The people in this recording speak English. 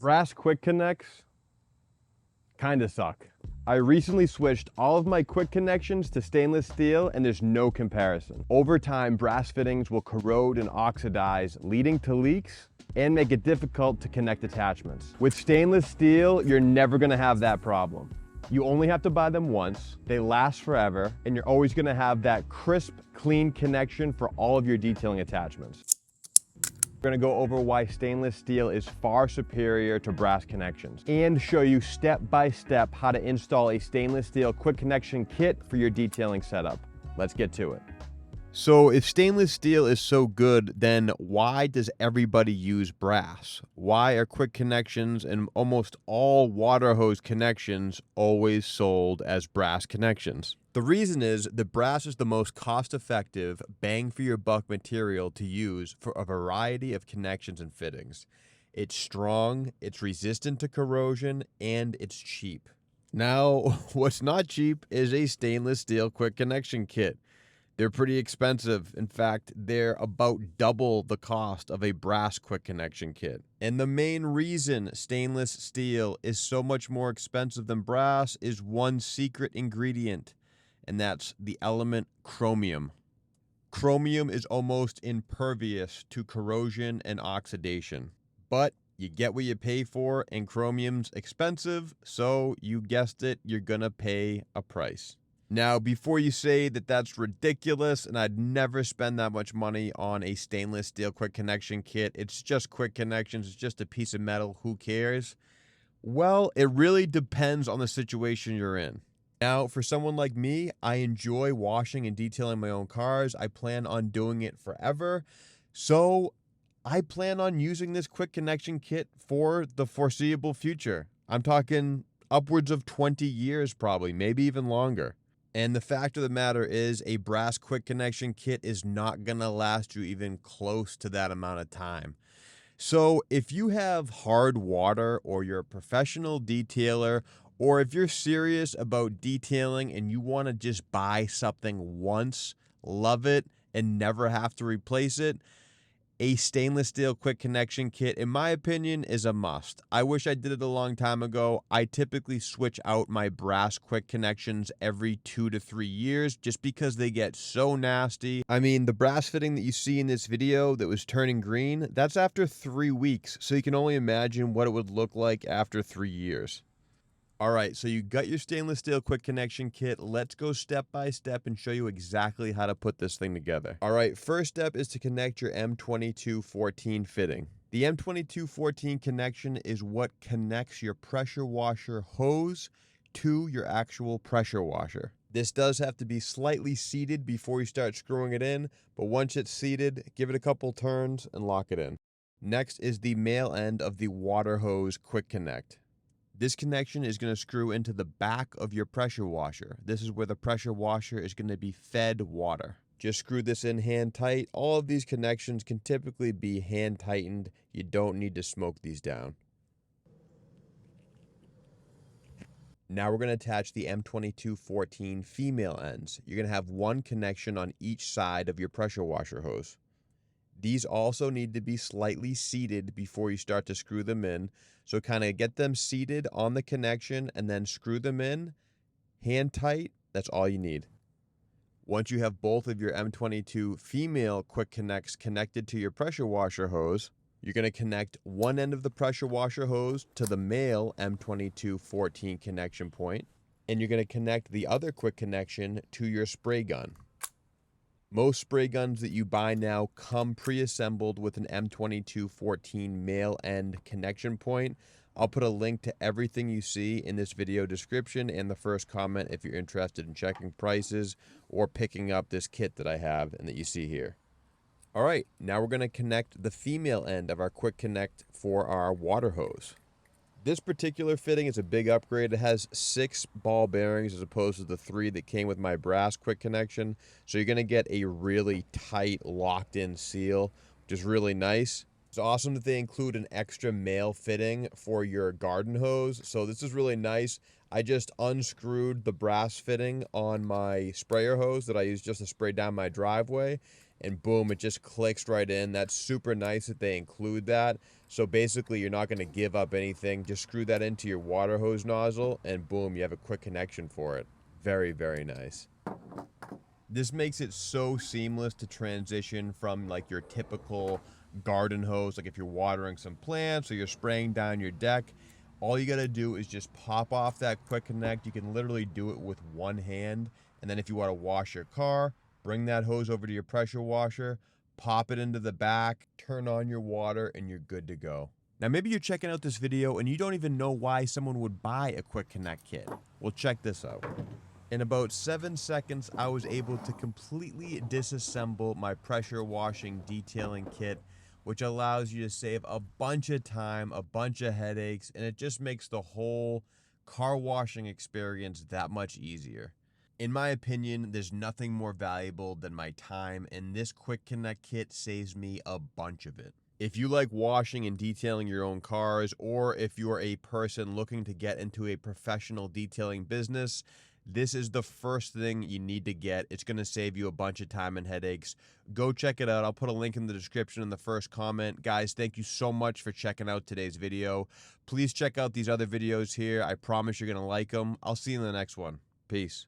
Brass quick connects kind of suck. I recently switched all of my quick connections to stainless steel and there's no comparison. Over time, brass fittings will corrode and oxidize, leading to leaks and make it difficult to connect attachments. With stainless steel, you're never gonna have that problem. You only have to buy them once, they last forever, and you're always gonna have that crisp, clean connection for all of your detailing attachments. We're gonna go over why stainless steel is far superior to brass connections and show you step by step how to install a stainless steel quick connection kit for your detailing setup. Let's get to it. So if stainless steel is so good, then why does everybody use brass? Why are quick connections and almost all water hose connections always sold as brass connections? The reason is that brass is the most cost-effective, bang-for-your-buck material to use for a variety of connections and fittings. It's strong, it's resistant to corrosion, and it's cheap. Now, what's not cheap is a stainless steel quick connection kit. They're pretty expensive. In fact, they're about double the cost of a brass quick connection kit. And the main reason stainless steel is so much more expensive than brass is one secret ingredient, and that's the element chromium. Chromium is almost impervious to corrosion and oxidation, but you get what you pay for, and chromium's expensive, so you guessed it, you're gonna pay a price. Now, before you say that that's ridiculous and I'd never spend that much money on a stainless steel quick connection kit, it's just quick connections, it's just a piece of metal, who cares? Well, it really depends on the situation you're in. Now, for someone like me, I enjoy washing and detailing my own cars. I plan on doing it forever. So I plan on using this quick connection kit for the foreseeable future. I'm talking upwards of 20 years probably, maybe even longer. And the fact of the matter is, a brass quick connection kit is not going to last you even close to that amount of time. So if you have hard water, or you're a professional detailer, or if you're serious about detailing and you want to just buy something once, love it, and never have to replace it, a stainless steel quick connection kit, in my opinion, is a must. I wish I did it a long time ago. I typically switch out my brass quick connections every 2 to 3 years just because they get so nasty. I mean, the brass fitting that you see in this video that was turning green, that's after 3 weeks, so you can only imagine what it would look like after 3 years. All right, so you got your stainless steel quick connection kit. Let's go step by step and show you exactly how to put this thing together. All right, first step is to connect your M2214 fitting. The M2214 connection is what connects your pressure washer hose to your actual pressure washer. This does have to be slightly seated before you start screwing it in, but once it's seated, give it a couple turns and lock it in. Next is the male end of the water hose quick connect. This connection is going to screw into the back of your pressure washer. This is where the pressure washer is going to be fed water. Just screw this in hand tight. All of these connections can typically be hand tightened. You don't need to smoke these down. Now we're going to attach the M2214 female ends. You're going to have one connection on each side of your pressure washer hose. These also need to be slightly seated before you start to screw them in. So kind of get them seated on the connection and then screw them in. Hand tight, that's all you need. Once you have both of your M22 female quick connects connected to your pressure washer hose, you're going to connect one end of the pressure washer hose to the male M2214 connection point, and you're going to connect the other quick connection to your spray gun. Most spray guns that you buy now come pre-assembled with an M2214 male end connection point. I'll put a link to everything you see in this video description and the first comment if you're interested in checking prices or picking up this kit that I have and that you see here. All right, now we're going to connect the female end of our quick connect for our water hose. This particular fitting is a big upgrade. It has 6 ball bearings as opposed to the 3 that came with my brass quick connection. So you're going to get a really tight, locked-in seal, which is really nice. It's awesome that they include an extra male fitting for your garden hose. So this is really nice. I just unscrewed the brass fitting on my sprayer hose that I use just to spray down my driveway. And boom, it just clicks right in. That's super nice that they include that. So basically, you're not going to give up anything. Just screw that into your water hose nozzle, and boom, you have a quick connection for it. Very, very nice. This makes it so seamless to transition from like your typical garden hose, like if you're watering some plants or you're spraying down your deck. All you got to do is just pop off that quick connect. You can literally do it with one hand. And then if you want to wash your car, bring that hose over to your pressure washer, pop it into the back, turn on your water, and you're good to go. Now, maybe you're checking out this video and you don't even know why someone would buy a quick connect kit. Well, check this out. In about 7 seconds, I was able to completely disassemble my pressure washing detailing kit, which allows you to save a bunch of time, a bunch of headaches, and it just makes the whole car washing experience that much easier. In my opinion, there's nothing more valuable than my time, and this quick connect kit saves me a bunch of it. If you like washing and detailing your own cars, or if you're a person looking to get into a professional detailing business, this is the first thing you need to get. It's going to save you a bunch of time and headaches. Go check it out. I'll put a link in the description in the first comment. Guys, thank you so much for checking out today's video. Please check out these other videos here. I promise you're going to like them. I'll see you in the next one. Peace.